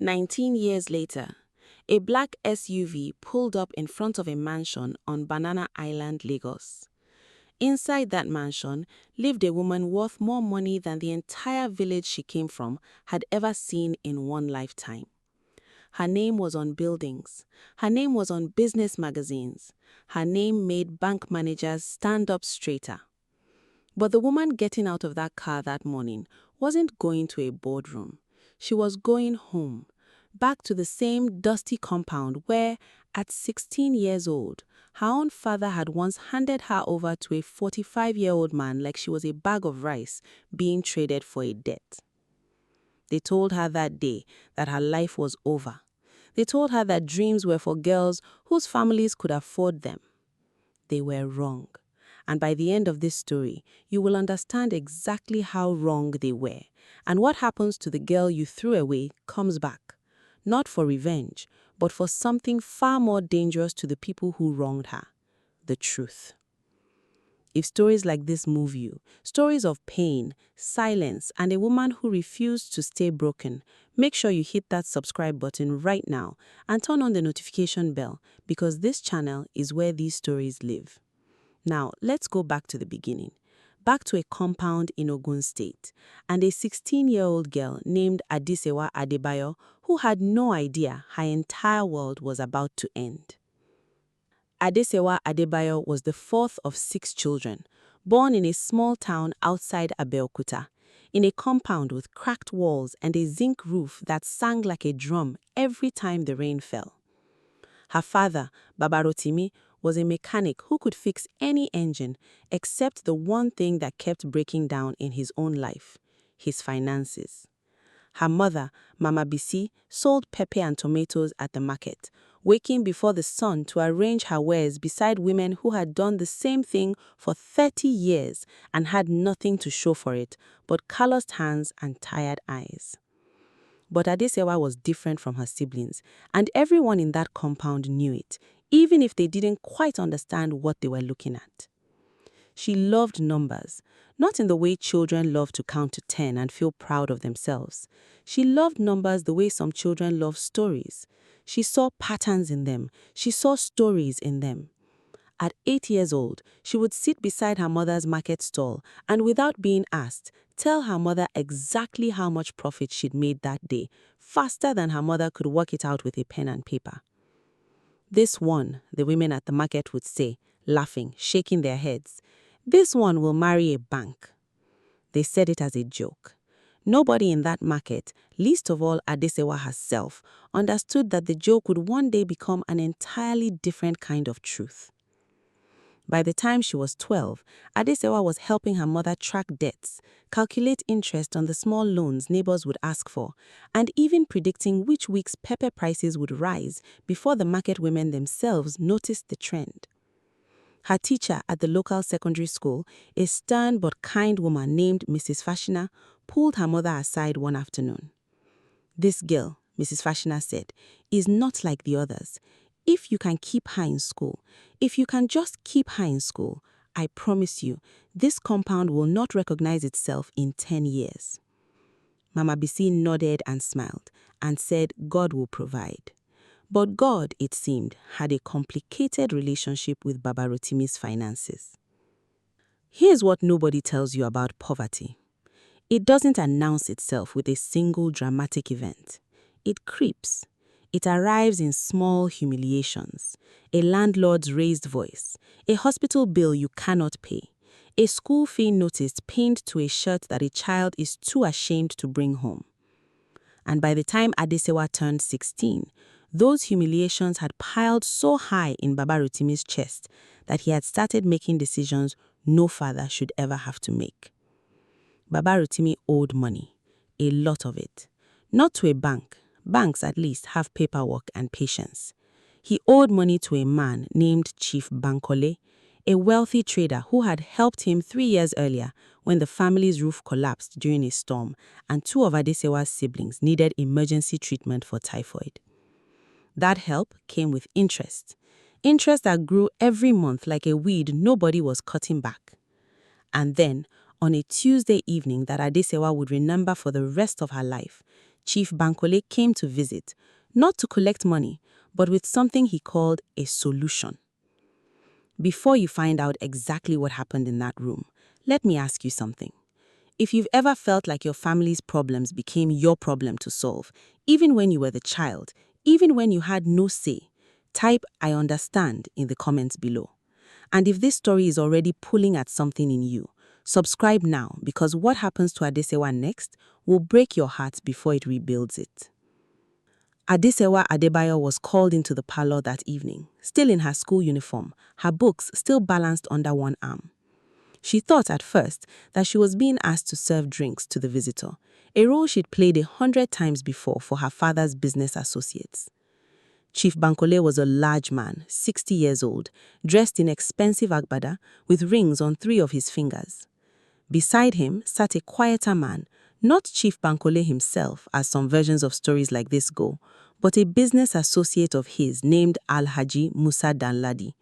19 years later, a black SUV pulled up in front of a mansion on Banana Island, Lagos. Inside that mansion lived a woman worth more money than the entire village she came from had ever seen in one lifetime. Her name was on buildings. Her name was on business magazines. Her name made bank managers stand up straighter. But the woman getting out of that car that morning wasn't going to a boardroom. She was going home, back to the same dusty compound where, at 16 years old, her own father had once handed her over to a 45-year-old man like she was a bag of rice being traded for a debt. They told her that day that her life was over. They told her that dreams were for girls whose families could afford them. They were wrong. And by the end of this story, you will understand exactly how wrong they were, and what happens to the girl you threw away comes back, not for revenge, but for something far more dangerous to the people who wronged her: the truth. If stories like this move you, stories of pain, silence, and a woman who refused to stay broken, make sure you hit that subscribe button right now and turn on the notification bell, because this channel is where these stories live. Now, let's go back to the beginning, back to a compound in Ogun State, and a 16-year-old girl named Adesewa Adebayo who had no idea her entire world was about to end. Adesewa Adebayo was the fourth of 6 children, born in a small town outside Abeokuta, in a compound with cracked walls and a zinc roof that sang like a drum every time the rain fell. Her father, Baba Rotimi, was a mechanic who could fix any engine except the one thing that kept breaking down in his own life: his finances. Her mother, Mama Bisi, sold pepper and tomatoes at the market, waking before the sun to arrange her wares beside women who had done the same thing for 30 years and had nothing to show for it but calloused hands and tired eyes. But Adesewa was different from her siblings, and everyone in that compound knew it, even if they didn't quite understand what they were looking at. She loved numbers, not in the way children love to count to 10 and feel proud of themselves. She loved numbers the way some children love stories. She saw patterns in them. She saw stories in them. At 8 years old, she would sit beside her mother's market stall and, without being asked, tell her mother exactly how much profit she'd made that day, faster than her mother could work it out with a pen and paper. "This one," the women at the market would say, laughing, shaking their heads, "this one will marry a bank." They said it as a joke. Nobody in that market, least of all Adesewa herself, understood that the joke would one day become an entirely different kind of truth. By the time she was 12, Adesewa was helping her mother track debts, calculate interest on the small loans neighbors would ask for, and even predicting which week's pepper prices would rise before the market women themselves noticed the trend. Her teacher at the local secondary school, a stern but kind woman named Mrs. Fashina, pulled her mother aside one afternoon. "This girl," Mrs. Fashina said, "is not like the others. If you can keep her in school, if you can just keep her in school, I promise you, this compound will not recognize itself in 10 years. Mama Bisi nodded and smiled and said God will provide. But God, it seemed, had a complicated relationship with Baba Rotimi's finances. Here's what nobody tells you about poverty. It doesn't announce itself with a single dramatic event. It creeps. It arrives in small humiliations: a landlord's raised voice, a hospital bill you cannot pay, a school fee notice pinned to a shirt that a child is too ashamed to bring home. And by the time Adesewa turned 16, those humiliations had piled so high in Baba Rotimi's chest that he had started making decisions no father should ever have to make. Baba Rotimi owed money, a lot of it. Not to a bank. Banks at least have paperwork and patience. He owed money to a man named Chief Bankole, a wealthy trader who had helped him 3 years earlier when the family's roof collapsed during a storm and 2 of Adesewa's siblings needed emergency treatment for typhoid. That help came with interest that grew every month like a weed nobody was cutting back. And then, on a Tuesday evening that Adesewa would remember for the rest of her life, Chief Bankole came to visit, not to collect money, but with something he called a solution. Before you find out exactly what happened in that room, let me ask you something. If you've ever felt like your family's problems became your problem to solve, even when you were the child, even when you had no say, type "I understand" in the comments below. And if this story is already pulling at something in you, subscribe now, because what happens to Adesewa next will break your heart before it rebuilds it. Adesewa Adebayo was called into the parlor that evening, still in her school uniform, her books still balanced under one arm. She thought at first that she was being asked to serve drinks to the visitor, a role she'd played 100 times before for her father's business associates. Chief Bankole was a large man, 60 years old, dressed in expensive agbada with rings on 3 of his fingers. Beside him sat a quieter man, not Chief Bankole himself, as some versions of stories like this go, but a business associate of his named Alhaji Musa Danladi.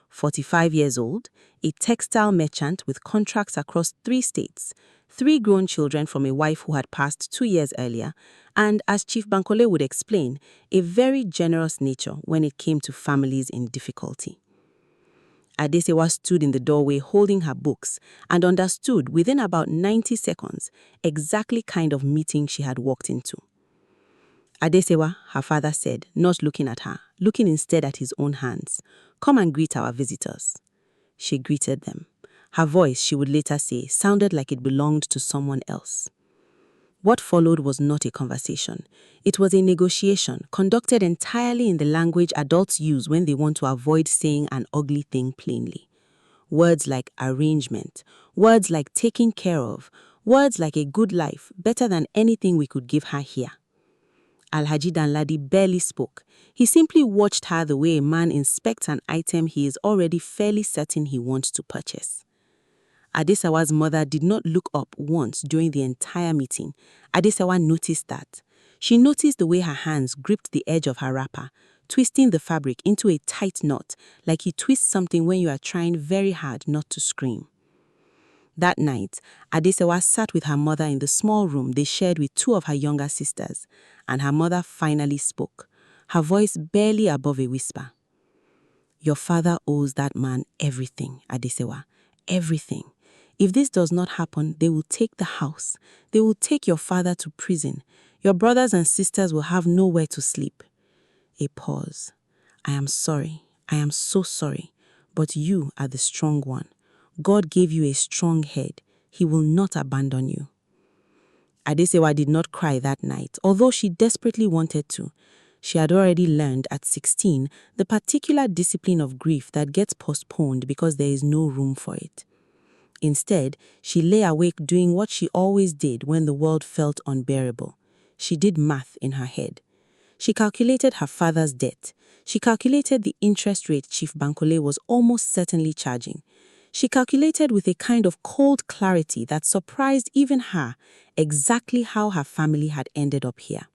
45 years old, a textile merchant with contracts across 3 states, 3 grown children from a wife who had passed 2 years earlier, and, as Chief Bankole would explain, a very generous nature when it came to families in difficulty. Adesewa stood in the doorway holding her books and understood within about 90 seconds exactly kind of meeting she had walked into. "Adesewa," her father said, not looking at her, looking instead at his own hands, "come and greet our visitors." She greeted them. Her voice, she would later say, sounded like it belonged to someone else. What followed was not a conversation. It was a negotiation conducted entirely in the language adults use when they want to avoid saying an ugly thing plainly. Words like arrangement, words like taking care of, words like a good life, better than anything we could give her here. Alhaji Danladi barely spoke. He simply watched her the way a man inspects an item he is already fairly certain he wants to purchase. Adesewa's mother did not look up once during the entire meeting. Adesewa noticed that. She noticed the way her hands gripped the edge of her wrapper, twisting the fabric into a tight knot, like you twist something when you are trying very hard not to scream. That night, Adesewa sat with her mother in the small room they shared with 2 of her younger sisters, and her mother finally spoke, her voice barely above a whisper. "Your father owes that man everything, Adesewa, everything. If this does not happen, they will take the house. They will take your father to prison. Your brothers and sisters will have nowhere to sleep." A pause. "I am sorry. I am so sorry. But you are the strong one. God gave you a strong head. He will not abandon you." Adesewa did not cry that night, although she desperately wanted to. She had already learned at 16 the particular discipline of grief that gets postponed because there is no room for it. Instead, she lay awake doing what she always did when the world felt unbearable. She did math in her head. She calculated her father's debt. She calculated the interest rate Chief Bankole was almost certainly charging. She calculated with a kind of cold clarity that surprised even her exactly how her family had ended up here.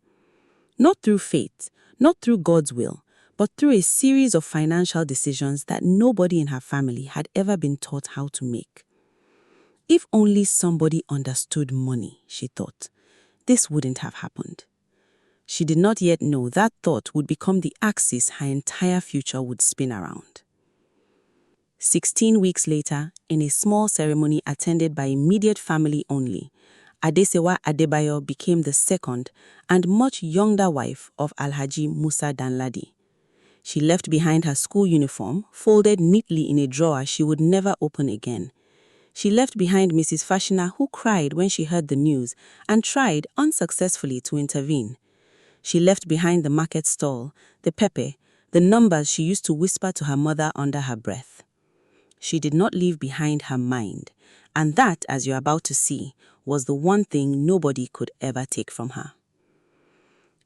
Not through fate, not through God's will, but through a series of financial decisions that nobody in her family had ever been taught how to make. If only somebody understood money, she thought, this wouldn't have happened. She did not yet know that thought would become the axis her entire future would spin around. 16 weeks later, in a small ceremony attended by immediate family only, Adesewa Adebayo became the second and much younger wife of Alhaji Musa Danladi. She left behind her school uniform, folded neatly in a drawer she would never open again. She left behind Mrs. Fashina, who cried when she heard the news and tried unsuccessfully to intervene. She left behind the market stall, the pepe, the numbers she used to whisper to her mother under her breath. She did not leave behind her mind, and that, as you're about to see, was the one thing nobody could ever take from her.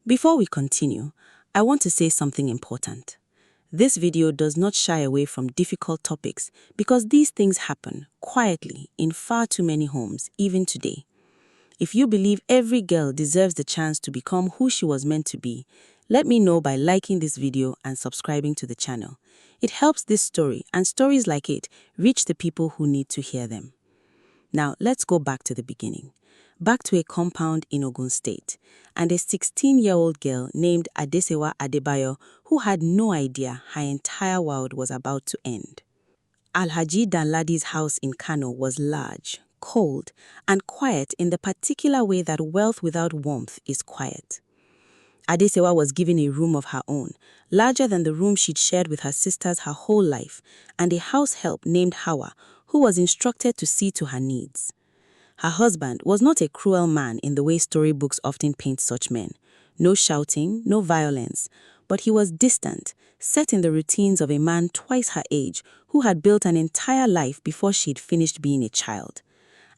Before we continue, I want to say something important. This video does not shy away from difficult topics because these things happen quietly in far too many homes, even today. If you believe every girl deserves the chance to become who she was meant to be, let me know by liking this video and subscribing to the channel. It helps this story and stories like it reach the people who need to hear them. Now, let's go back to the beginning. back to a compound in Ogun State, and a 16-year-old girl named Adesewa Adebayo who had no idea her entire world was about to end. Alhaji Danladi's house in Kano was large, cold, and quiet in the particular way that wealth without warmth is quiet. Adesewa was given a room of her own, larger than the room she'd shared with her sisters her whole life, and a house help named Hawa, who was instructed to see to her needs. Her husband was not a cruel man in the way storybooks often paint such men. No shouting, no violence, but he was distant, set in the routines of a man twice her age who had built an entire life before she'd finished being a child.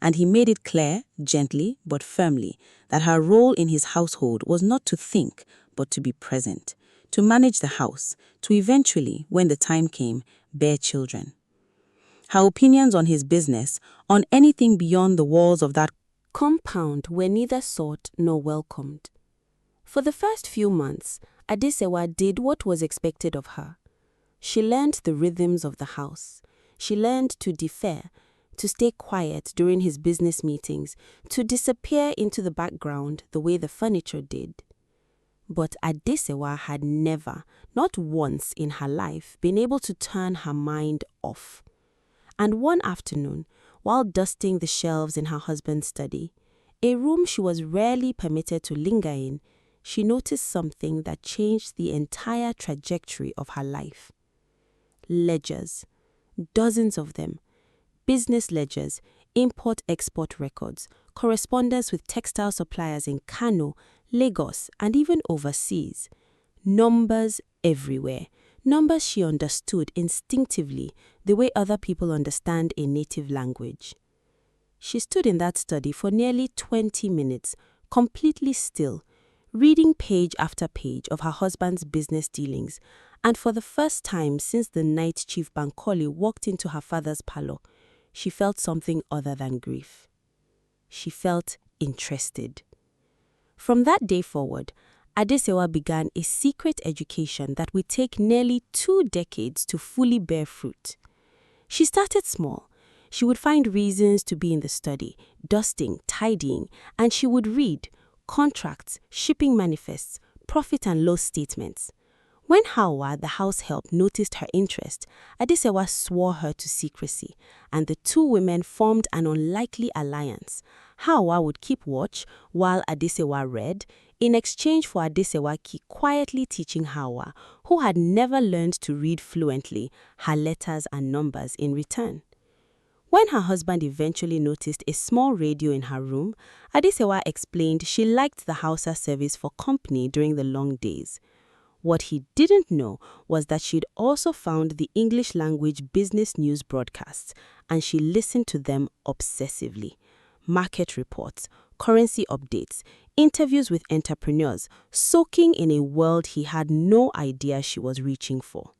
And he made it clear, gently but firmly, that her role in his household was not to think, but to be present, to manage the house, to eventually, when the time came, bear children. Her opinions on his business, on anything beyond the walls of that compound, were neither sought nor welcomed. For the first few months, Adesewa did what was expected of her. She learned the rhythms of the house. She learned to defer, to stay quiet during his business meetings, to disappear into the background the way the furniture did. But Adesewa had never, not once in her life, been able to turn her mind off. And one afternoon, while dusting the shelves in her husband's study, a room she was rarely permitted to linger in, she noticed something that changed the entire trajectory of her life. Ledgers, dozens of them, business ledgers, import-export records, correspondence with textile suppliers in Kano, Lagos, and even overseas. Numbers everywhere. Numbers she understood instinctively, the way other people understand a native language. She stood in that study for nearly 20 minutes, completely still, reading page after page of her husband's business dealings, and for the first time since the night Chief Bankole walked into her father's parlor, she felt something other than grief. She felt interested. From that day forward, Adesewa began a secret education that would take nearly 2 decades to fully bear fruit. She started small. She would find reasons to be in the study, dusting, tidying, and she would read contracts, shipping manifests, profit and loss statements. When Hawa, the house help, noticed her interest, Adesewa swore her to secrecy, and the two women formed an unlikely alliance. Hawa would keep watch while Adesewa read, in exchange for Adesewa quietly teaching Hawa, who had never learned to read fluently, her letters and numbers in return. When her husband eventually noticed a small radio in her room, Adesewa explained she liked the Hausa service for company during the long days. What he didn't know was that she'd also found the English language business news broadcasts, and she listened to them obsessively. Market reports, currency updates, interviews with entrepreneurs, soaking in a world he had no idea she was reaching for.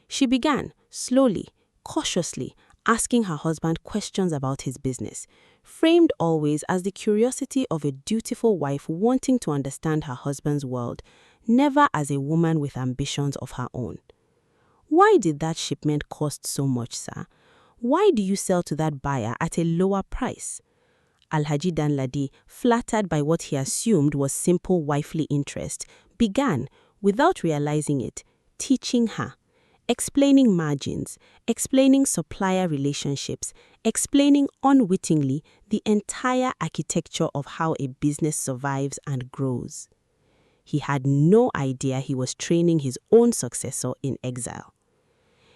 She began, slowly, cautiously, asking her husband questions about his business, framed always as the curiosity of a dutiful wife wanting to understand her husband's world, never as a woman with ambitions of her own. Why did that shipment cost so much, sir? Why do you sell to that buyer at a lower price? Alhaji Danladi, flattered by what he assumed was simple wifely interest, began, without realizing it, teaching her, explaining margins, explaining supplier relationships, explaining unwittingly the entire architecture of how a business survives and grows. He had no idea he was training his own successor in exile.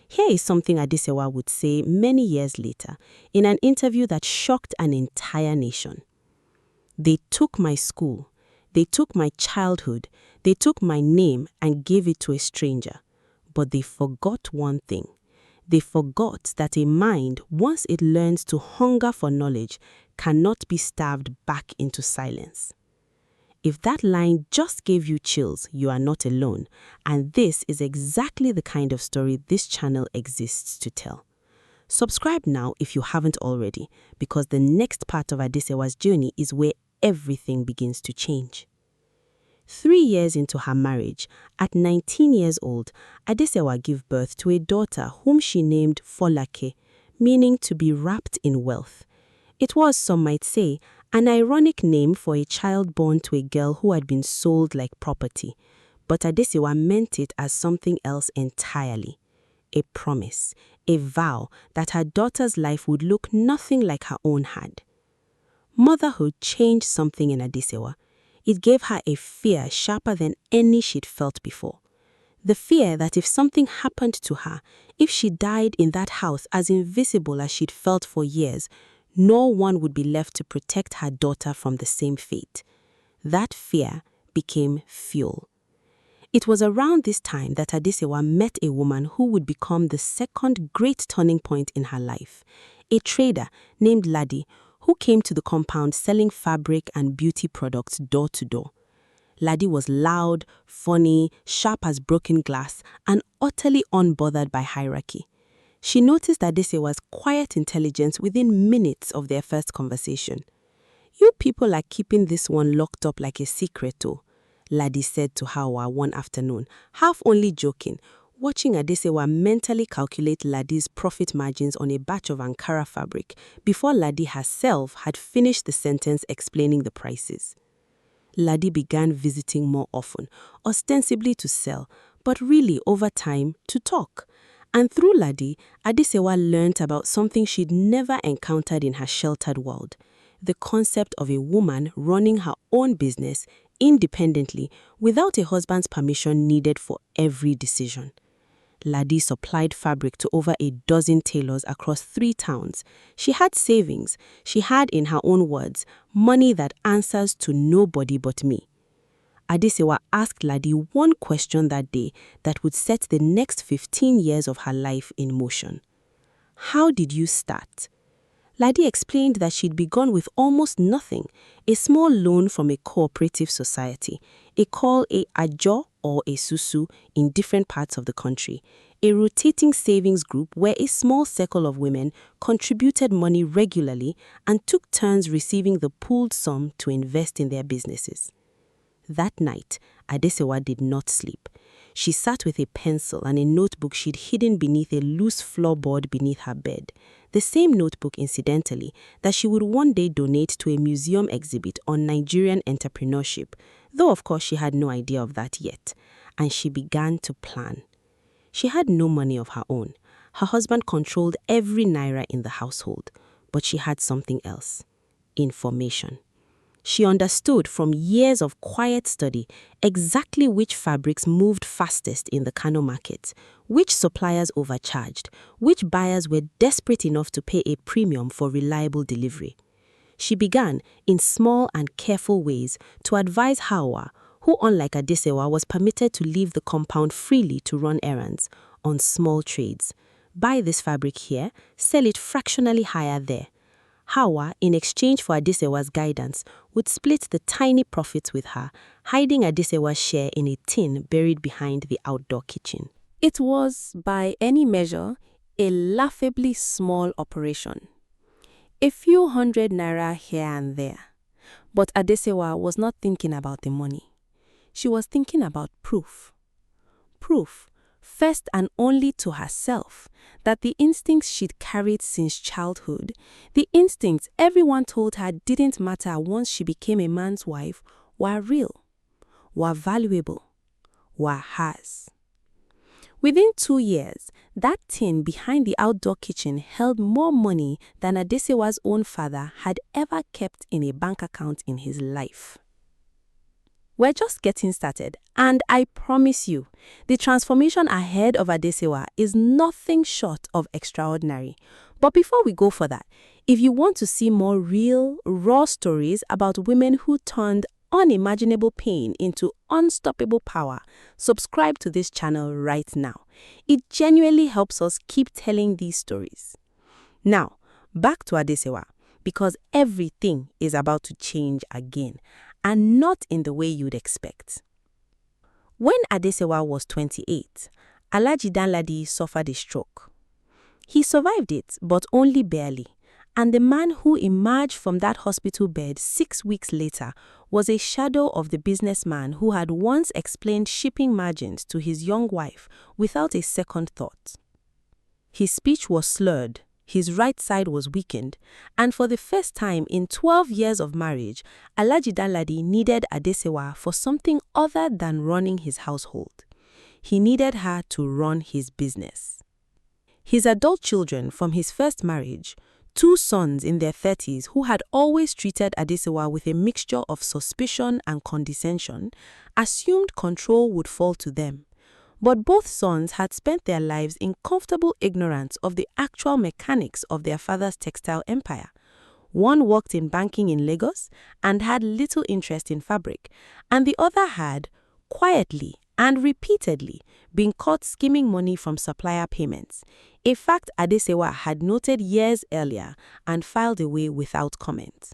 Here is something Adesewa would say many years later in an interview that shocked an entire nation. They took my school, they took my childhood, they took my name and gave it to a stranger. But they forgot one thing. They forgot that a mind, once it learns to hunger for knowledge, cannot be starved back into silence. If that line just gave you chills, you are not alone, and this is exactly the kind of story this channel exists to tell. Subscribe now if you haven't already, because the next part of Adesewa's journey is where everything begins to change. 3 years into her marriage, at 19 years old, Adesewa gave birth to a daughter whom she named Folake, meaning to be wrapped in wealth. It was, some might say, An ironic name for a child born to a girl who had been sold like property, but Adesewa meant it as something else entirely. A promise, a vow that her daughter's life would look nothing like her own had. Motherhood changed something in Adesewa. It gave her a fear sharper than any she'd felt before. The fear that if something happened to her, if she died in that house as invisible as she'd felt for years, no one would be left to protect her daughter from the same fate. That fear became fuel. It was around this time that Adesewa met a woman who would become the second great turning point in her life, a trader named Ladi, who came to the compound selling fabric and beauty products door to door. Ladi was loud, funny, sharp as broken glass, and utterly unbothered by hierarchy. She noticed Adesewa's quiet intelligence within minutes of their first conversation. "You people are keeping this one locked up like a secret, though," Ladi said to Hawa one afternoon, half only joking, watching Adesewa mentally calculate Ladi's profit margins on a batch of Ankara fabric before Ladi herself had finished the sentence explaining the prices. Ladi began visiting more often, ostensibly to sell, but really over time to talk. And through Ladi, Adesewa learnt about something she'd never encountered in her sheltered world, the concept of a woman running her own business independently without a husband's permission needed for every decision. Ladi supplied fabric to over a dozen tailors across 3 towns. She had savings. She had, in her own words, money that answers to nobody but me. Adesewa asked Ladi one question that day that would set the next 15 years of her life in motion. "How did you start?" Ladi explained that she'd begun with almost nothing, a small loan from a cooperative society, a call a ajo or a susu in different parts of the country, a rotating savings group where a small circle of women contributed money regularly and took turns receiving the pooled sum to invest in their businesses. That night, Adesewa did not sleep. She sat with a pencil and a notebook she'd hidden beneath a loose floorboard beneath her bed. The same notebook, incidentally, that she would one day donate to a museum exhibit on Nigerian entrepreneurship, though of course she had no idea of that yet. And she began to plan. She had no money of her own. Her husband controlled every naira in the household, but she had something else: information. She understood from years of quiet study exactly which fabrics moved fastest in the Kano market, which suppliers overcharged, which buyers were desperate enough to pay a premium for reliable delivery. She began, in small and careful ways, to advise Hawa, who, unlike Adesewa, was permitted to leave the compound freely to run errands, on small trades. Buy this fabric here, sell it fractionally higher there. Hawa, in exchange for Adesewa's guidance, would split the tiny profits with her, hiding Adesewa's share in a tin buried behind the outdoor kitchen. It was, by any measure, a laughably small operation. A few hundred naira here and there. But Adesewa was not thinking about the money. She was thinking about proof. Proof, first and only to herself, that the instincts she'd carried since childhood, the instincts everyone told her didn't matter once she became a man's wife, were real, were valuable, were hers. Within 2 years, that tin behind the outdoor kitchen held more money than Adesewa's own father had ever kept in a bank account in his life. We're just getting started, and I promise you, the transformation ahead of Adesewa is nothing short of extraordinary. But before we go for that, if you want to see more real, raw stories about women who turned unimaginable pain into unstoppable power, subscribe to this channel right now. It genuinely helps us keep telling these stories. Now, back to Adesewa, because everything is about to change again, and not in the way you'd expect. When Adesewa was 28, Alhaji Danladi suffered a stroke. He survived it, but only barely, and the man who emerged from that hospital bed 6 weeks later was a shadow of the businessman who had once explained shipping margins to his young wife without a second thought. His speech was slurred, His right side was weakened, and for the first time in 12 years of marriage, Alhaji Danladi needed Adesewa for something other than running his household. He needed her to run his business. His adult children from his first marriage, 2 sons in their 30s who had always treated Adesewa with a mixture of suspicion and condescension, assumed control would fall to them. But both sons had spent their lives in comfortable ignorance of the actual mechanics of their father's textile empire. One worked in banking in Lagos and had little interest in fabric, and the other had, quietly and repeatedly, been caught skimming money from supplier payments, a fact Adesewa had noted years earlier and filed away without comment.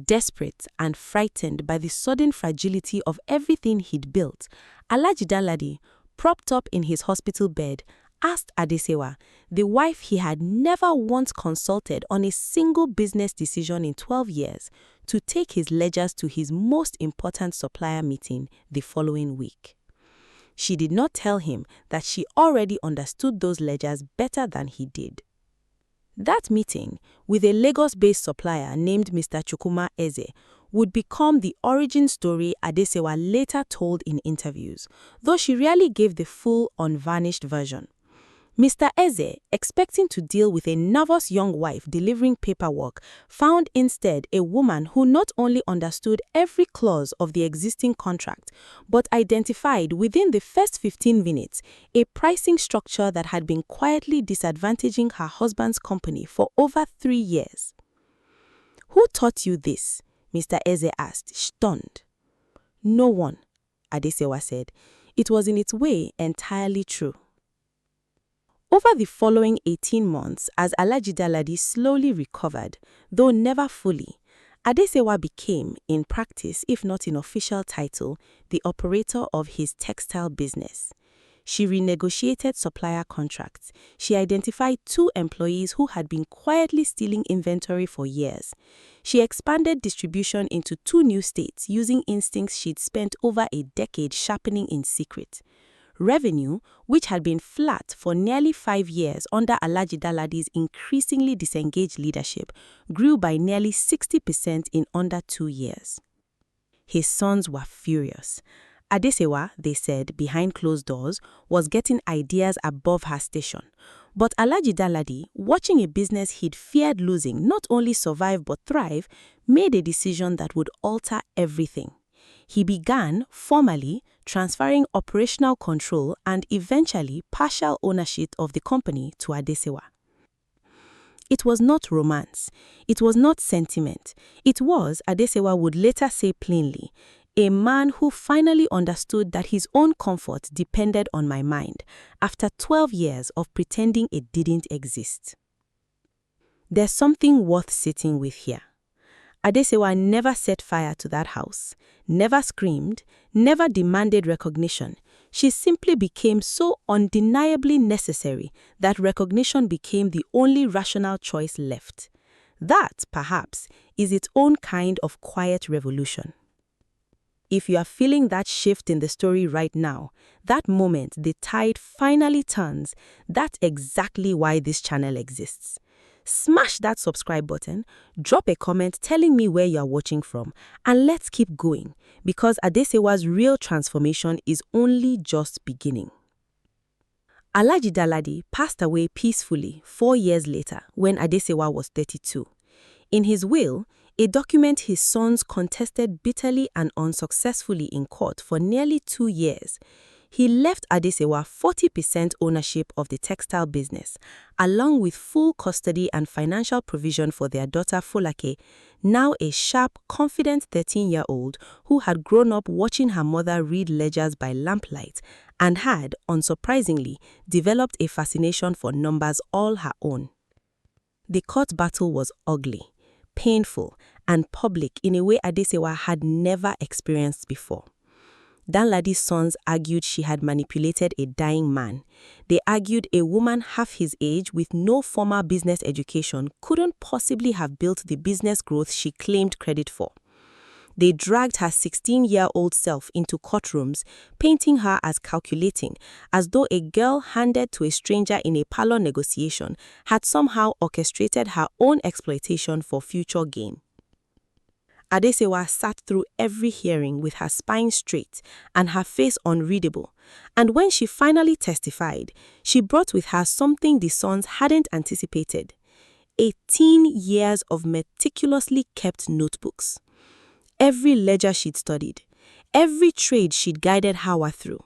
Desperate and frightened by the sudden fragility of everything he'd built, Alhaji Danladi, propped up in his hospital bed, asked Adesewa, the wife he had never once consulted on a single business decision in 12 years, to take his ledgers to his most important supplier meeting the following week. She did not tell him that she already understood those ledgers better than he did. That meeting, with a Lagos-based supplier named Mr. Chukwuma Eze, would become the origin story Adesewa later told in interviews, though she rarely gave the full, unvarnished version. Mr. Eze, expecting to deal with a nervous young wife delivering paperwork, found instead a woman who not only understood every clause of the existing contract, but identified within the first 15 minutes a pricing structure that had been quietly disadvantaging her husband's company for over 3 years. "Who taught you this?" Mr. Eze asked, stunned. "No one," Adesewa said. It was in its way entirely true. Over the following 18 months, as Alhaji Danladi slowly recovered, though never fully, Adesewa became, in practice if not in official title, the operator of his textile business. She renegotiated supplier contracts. She identified 2 employees who had been quietly stealing inventory for years. She expanded distribution into 2 new states using instincts she'd spent over a decade sharpening in secret. Revenue, which had been flat for nearly 5 years under Alhaji Danladi's increasingly disengaged leadership, grew by nearly 60% in under 2 years. His sons were furious. Adesewa, they said, behind closed doors, was getting ideas above her station. But Alhaji Danladi, watching a business he'd feared losing not only survive but thrive, made a decision that would alter everything. He began, formally, transferring operational control and eventually partial ownership of the company to Adesewa. It was not romance. It was not sentiment. It was, Adesewa would later say plainly, a man who finally understood that his own comfort depended on my mind after 12 years of pretending it didn't exist. There's something worth sitting with here. Adesewa never set fire to that house, never screamed, never demanded recognition. She simply became so undeniably necessary that recognition became the only rational choice left. That, perhaps, is its own kind of quiet revolution. If you are feeling that shift in the story right now, that moment the tide finally turns, that's exactly why this channel exists. Smash that subscribe button, drop a comment telling me where you are watching from, and let's keep going, because Adesewa's real transformation is only just beginning. Alhaji Danladi passed away peacefully 4 years later when Adesewa was 32. In his will, a document his sons contested bitterly and unsuccessfully in court for nearly 2 years, he left Adesewa 40% ownership of the textile business, along with full custody and financial provision for their daughter Folake, now a sharp, confident 13-year-old who had grown up watching her mother read ledgers by lamplight and had, unsurprisingly, developed a fascination for numbers all her own. The court battle was ugly, painful, and public in a way Adesewa had never experienced before. Danladi's sons argued she had manipulated a dying man. They argued a woman half his age with no formal business education couldn't possibly have built the business growth she claimed credit for. They dragged her 16-year-old self into courtrooms, painting her as calculating, as though a girl handed to a stranger in a parlor negotiation had somehow orchestrated her own exploitation for future gain. Adesewa sat through every hearing with her spine straight and her face unreadable, and when she finally testified, she brought with her something the sons hadn't anticipated: 18 years of meticulously kept notebooks. Every ledger she'd studied, every trade she'd guided Hawa through,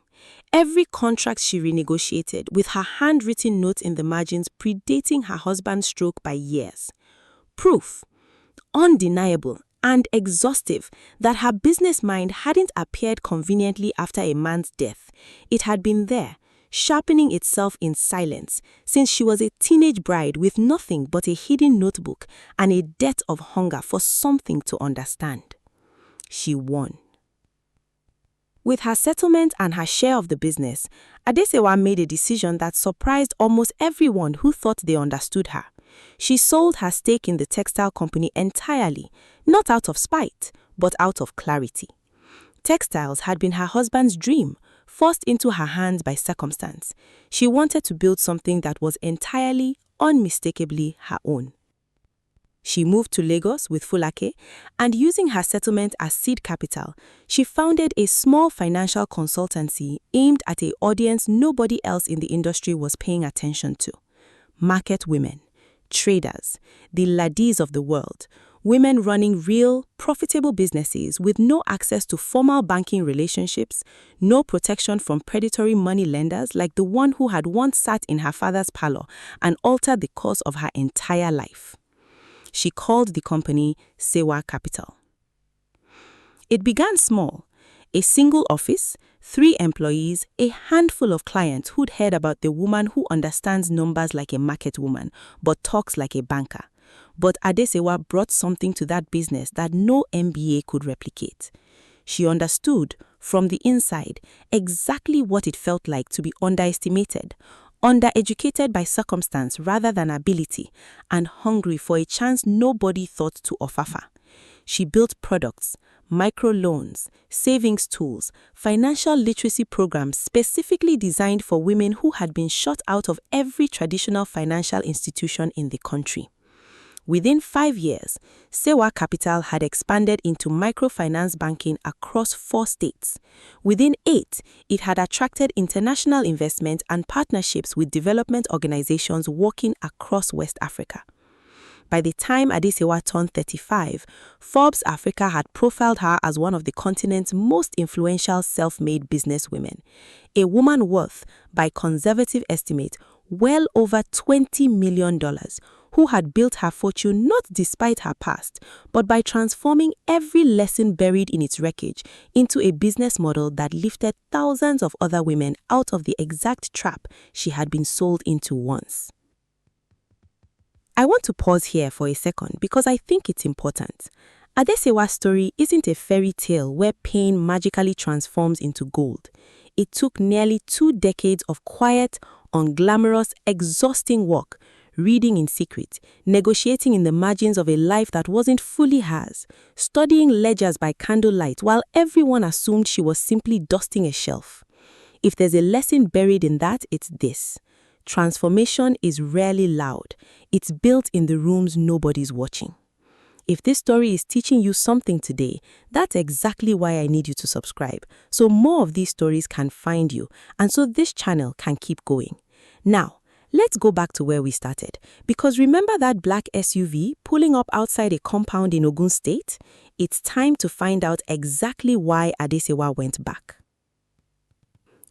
every contract she renegotiated, with her handwritten notes in the margins predating her husband's stroke by years. Proof, undeniable and exhaustive, that her business mind hadn't appeared conveniently after a man's death. It had been there, sharpening itself in silence, since she was a teenage bride with nothing but a hidden notebook and a debt of hunger for something to understand. She won. With her settlement and her share of the business, Adesewa made a decision that surprised almost everyone who thought they understood her. She sold her stake in the textile company entirely, not out of spite, but out of clarity. Textiles had been her husband's dream, forced into her hands by circumstance. She wanted to build something that was entirely, unmistakably her own. She moved to Lagos with Fulake, and using her settlement as seed capital, she founded a small financial consultancy aimed at an audience nobody else in the industry was paying attention to: market women, traders, the ladies of the world, women running real, profitable businesses with no access to formal banking relationships, no protection from predatory money lenders like the one who had once sat in her father's parlor and altered the course of her entire life. She called the company Sewa Capital. It began small: a single office, 3 employees, a handful of clients who'd heard about the woman who understands numbers like a market woman but talks like a banker. But Adesewa brought something to that business that no MBA could replicate. She understood, from the inside, exactly what it felt like to be underestimated, undereducated by circumstance rather than ability, and hungry for a chance nobody thought to offer. She built products, microloans, savings tools, financial literacy programs specifically designed for women who had been shut out of every traditional financial institution in the country. Within 5 years, Sewa Capital had expanded into microfinance banking across 4 states. Within 8, it had attracted international investment and partnerships with development organizations working across West Africa. By the time Adesewa turned 35, Forbes Africa had profiled her as one of the continent's most influential self-made businesswomen, a woman worth, by conservative estimate, well over $20 million, who had built her fortune not despite her past, but by transforming every lesson buried in its wreckage into a business model that lifted thousands of other women out of the exact trap she had been sold into once. I want to pause here for a second because I think it's important. Adesewa's story isn't a fairy tale where pain magically transforms into gold. It took nearly 2 decades of quiet, unglamorous, exhausting work, reading in secret, negotiating in the margins of a life that wasn't fully hers, studying ledgers by candlelight while everyone assumed she was simply dusting a shelf. If there's a lesson buried in that, it's this: transformation is rarely loud. It's built in the rooms nobody's watching. If this story is teaching you something today, that's exactly why I need you to subscribe, so more of these stories can find you, and so this channel can keep going. Now, let's go back to where we started, because remember that black SUV pulling up outside a compound in Ogun State? It's time to find out exactly why Adesewa went back.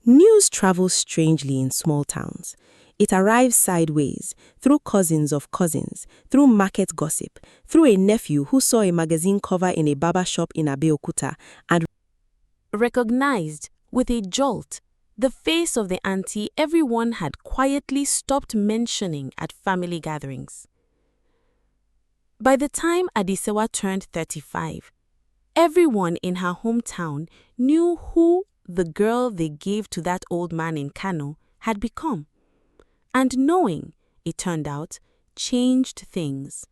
News travels strangely in small towns. It arrives sideways, through cousins of cousins, through market gossip, through a nephew who saw a magazine cover in a barber shop in Abeokuta and recognized, with a jolt, the face of the auntie everyone had quietly stopped mentioning at family gatherings. By the time Adesewa turned 35, everyone in her hometown knew who the girl they gave to that old man in Kano had become. And knowing, it turned out, changed things.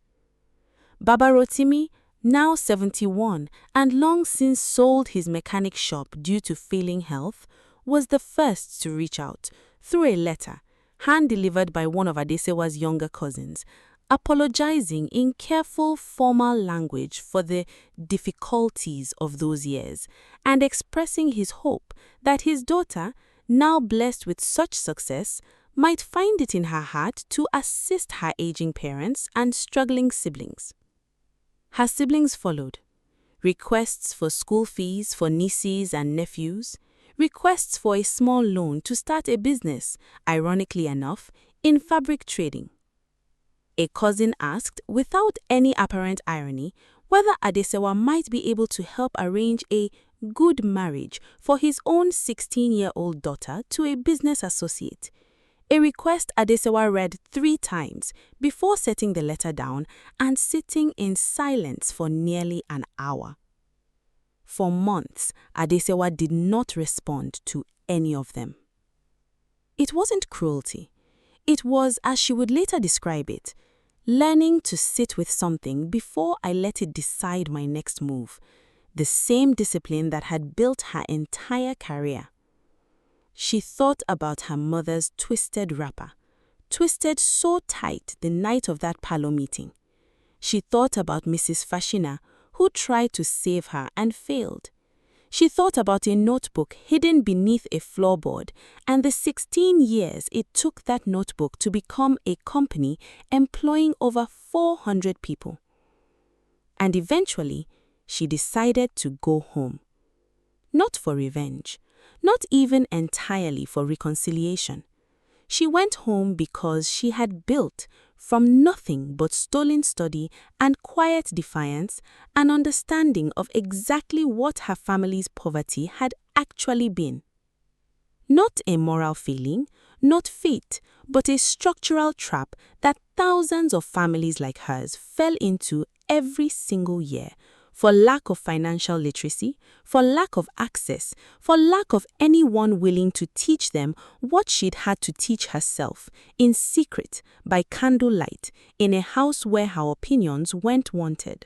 Baba Rotimi, now 71 and long since sold his mechanic shop due to failing health, was the first to reach out through a letter, hand-delivered by one of Adesewa's younger cousins, apologizing in careful, formal language for the difficulties of those years and expressing his hope that his daughter, now blessed with such success, might find it in her heart to assist her aging parents and struggling siblings. Her siblings followed. Requests for school fees for nieces and nephews, requests for a small loan to start a business, ironically enough, in fabric trading. A cousin asked, without any apparent irony, whether Adesewa might be able to help arrange a good marriage for his own 16-year-old daughter to a business associate, a request Adesewa read 3 times before setting the letter down and sitting in silence for nearly an hour. For months, Adesewa did not respond to any of them. It wasn't cruelty. It was, as she would later describe it, learning to sit with something before I let it decide my next move, the same discipline that had built her entire career. She thought about her mother's twisted wrapper, twisted so tight the night of that parlor meeting. She thought about Mrs. Fashina, who tried to save her and failed. She thought about a notebook hidden beneath a floorboard and the 16 years it took that notebook to become a company employing over 400 people. And eventually, she decided to go home. Not for revenge, not even entirely for reconciliation. She went home because she had built, from nothing but stolen study and quiet defiance, an understanding of exactly what her family's poverty had actually been. Not a moral failing, not fate, but a structural trap that thousands of families like hers fell into every single year, for lack of financial literacy, for lack of access, for lack of anyone willing to teach them what she'd had to teach herself, in secret, by candlelight, in a house where her opinions weren't wanted.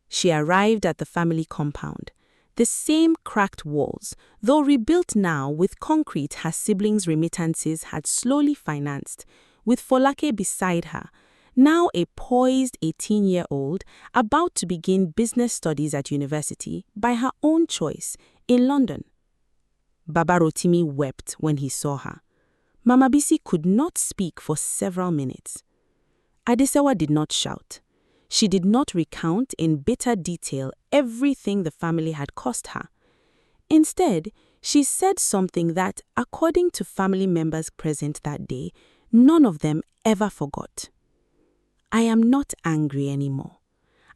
She arrived at the family compound. The same cracked walls, though rebuilt now with concrete her siblings' remittances had slowly financed, with Folake beside her, now a poised 18-year-old about to begin business studies at university by her own choice in London. Baba Rotimi wept when he saw her. Mama Bisi could not speak for several minutes. Adesewa did not shout. She did not recount in bitter detail everything the family had cost her. Instead, she said something that, according to family members present that day, none of them ever forgot. I am not angry anymore.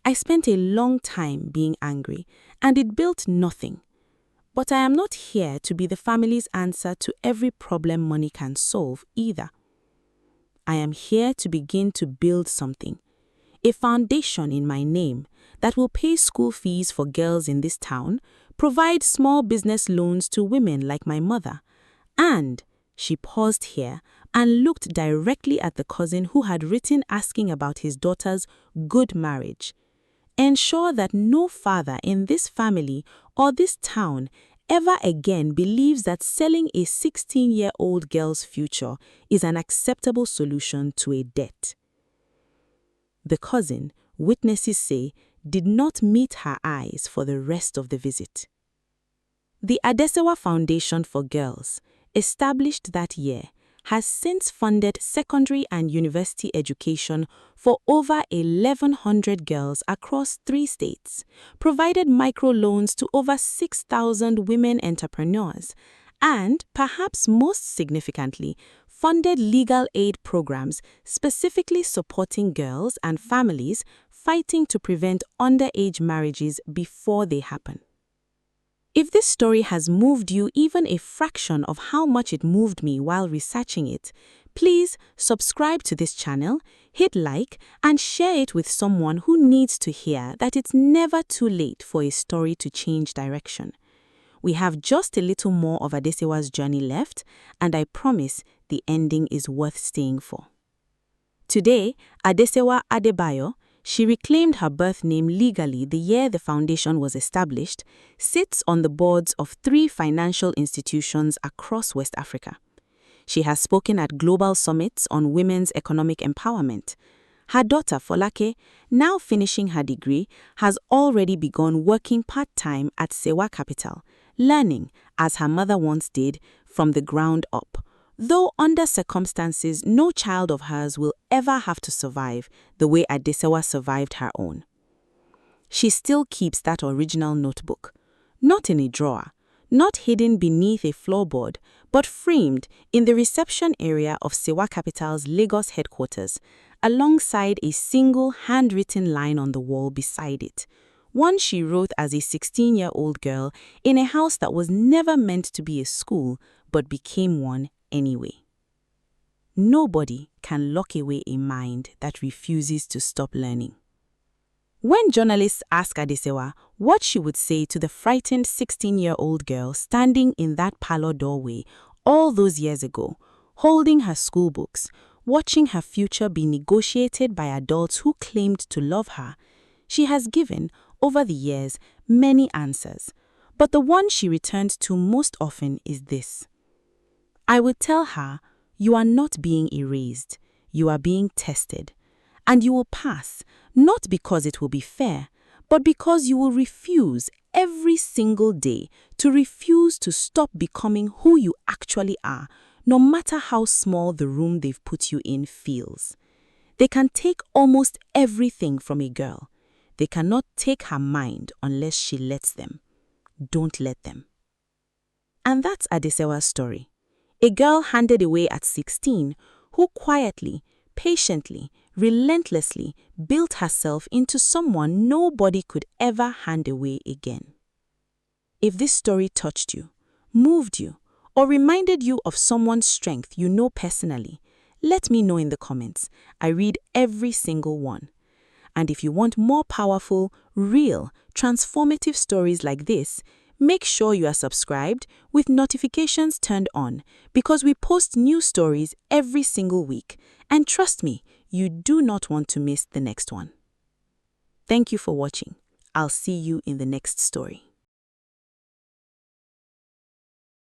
I spent a long time being angry, and it built nothing. But I am not here to be the family's answer to every problem money can solve either. I am here to begin to build something, a foundation in my name that will pay school fees for girls in this town, provide small business loans to women like my mother, and, she paused here and looked directly at the cousin who had written asking about his daughter's good marriage, ensure that no father in this family or this town ever again believes that selling a 16-year-old girl's future is an acceptable solution to a debt. The cousin, witnesses say, did not meet her eyes for the rest of the visit. The Adesewa Foundation for Girls, established that year, has since funded secondary and university education for over 1,100 girls across 3 states, provided microloans to over 6,000 women entrepreneurs, and, perhaps most significantly, funded legal aid programs specifically supporting girls and families fighting to prevent underage marriages before they happen. If this story has moved you even a fraction of how much it moved me while researching it, please subscribe to this channel, hit like, and share it with someone who needs to hear that it's never too late for a story to change direction. We have just a little more of Adesewa's journey left, and I promise the ending is worth staying for. Today, Adesewa Adebayo, She reclaimed her birth name legally the year the foundation was established, sits on the boards of 3 financial institutions across West Africa. She has spoken at global summits on women's economic empowerment. Her daughter, Folake, now finishing her degree, has already begun working part-time at Sewa Capital, learning, as her mother once did, from the ground up. Though under circumstances no child of hers will ever have to survive the way Adesewa survived her own. She still keeps that original notebook, not in a drawer, not hidden beneath a floorboard, but framed in the reception area of Sewa Capital's Lagos headquarters, alongside a single handwritten line on the wall beside it, one she wrote as a 16-year-old girl in a house that was never meant to be a school but became one anyway. Nobody can lock away a mind that refuses to stop learning. When journalists ask Adesewa what she would say to the frightened 16-year-old girl standing in that parlor doorway all those years ago, holding her school books, watching her future be negotiated by adults who claimed to love her, she has given, over the years, many answers. But the one she returns to most often is this. I would tell her, you are not being erased, you are being tested. And you will pass, not because it will be fair, but because you will refuse every single day to refuse to stop becoming who you actually are, no matter how small the room they've put you in feels. They can take almost everything from a girl. They cannot take her mind unless she lets them. Don't let them. And that's Adesewa's story. A girl handed away at 16 who quietly, patiently, relentlessly built herself into someone nobody could ever hand away again. If this story touched you, moved you, or reminded you of someone's strength you know personally, let me know in the comments. I read every single one. And if you want more powerful, real, transformative stories like this, make sure you are subscribed with notifications turned on, because we post new stories every single week. And trust me, you do not want to miss the next one. Thank you for watching. I'll see you in the next story.